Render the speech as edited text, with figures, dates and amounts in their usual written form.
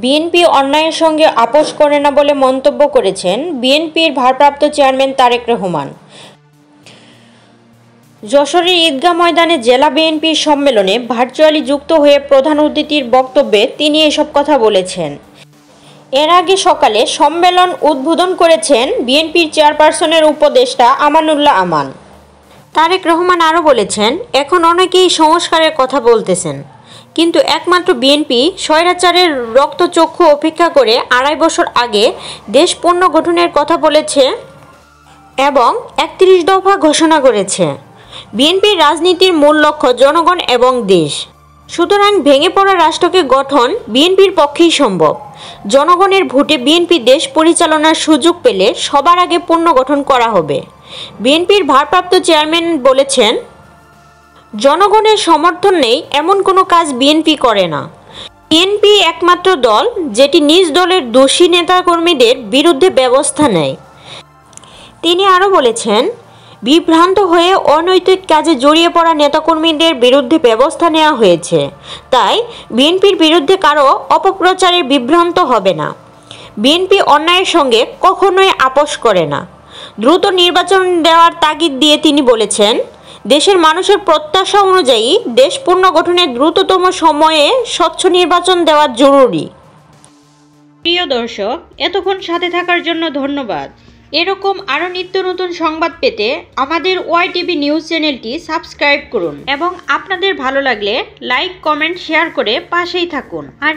BNP অন্যায়ের সঙ্গে আপোষ করে না বলে মন্তব্য করেছেন বিএনপির ভারপ্রাপ্ত চেয়ারম্যান তারেক রহমান। যশোরের ঈদগাহ ময়দানে জেলা বিএনপির সম্মেলনে ভার্চুয়ালি যুক্ত হয়ে প্রধান অতিথির বক্তব্যে তিনি এসব কথা বলেছেন। এর আগে সকালে সম্মেলন উদ্বোধন করেছেন বিএনপির চেয়ারপারসনের উপদেষ্টা আমানুল্লাহ আমান। তারেক রহমান আরও বলেছেন, এখন অনেকেই সংস্কারের কথা বলতেছেন, কিন্তু একমাত্র বিএনপি স্বৈরাচারের রক্তচক্ষু উপেক্ষা করে ২.৫ বছর আগে দেশ পুনর্গঠনের কথা বলেছে এবং ৩১ দফা ঘোষণা করেছে। বিএনপির রাজনীতির মূল লক্ষ্য জনগণ এবং দেশ। সুতরাং ভেঙে পড়া রাষ্ট্রকে গঠন বিএনপির পক্ষেই সম্ভব। জনগণের ভোটে বিএনপি দেশ পরিচালনার সুযোগ পেলে সবার আগে পুনর্গঠন করা হবে। বিএনপির ভারপ্রাপ্ত চেয়ারম্যান বলেছেন, জনগণের সমর্থন নেই এমন কোনো কাজ বিএনপি করে না। বিএনপি একমাত্র দল যেটি নিজ দলের দোষী নেতাকর্মীদের বিরুদ্ধে ব্যবস্থা নেয়। তিনি আরও বলেছেন, বিভ্রান্ত হয়ে অনৈতিক কাজে জড়িয়ে পড়া নেতাকর্মীদের বিরুদ্ধে ব্যবস্থা নেওয়া হয়েছে। তাই বিএনপির বিরুদ্ধে কারো অপপ্রচারে বিভ্রান্ত হবে না। বিএনপি অন্যায়ের সঙ্গে কখনোই আপোষ করে না। দ্রুত নির্বাচন দেওয়ার তাগিদ দিয়ে তিনি বলেছেন, দেশের মানুষের প্রত্যাশা অনুযায়ী দেশ পুনর্গঠনের দ্রুততম সময়ে স্বচ্ছ নির্বাচন দেওয়া জরুরি। প্রিয় দর্শক, এতক্ষণ সাথে থাকার জন্য ধন্যবাদ। এরকম আরও নিত্য নতুন সংবাদ পেতে আমাদের ওয়াইটিভি নিউজ চ্যানেলটি সাবস্ক্রাইব করুন এবং আপনাদের ভালো লাগলে লাইক, কমেন্ট, শেয়ার করে পাশেই থাকুন। আর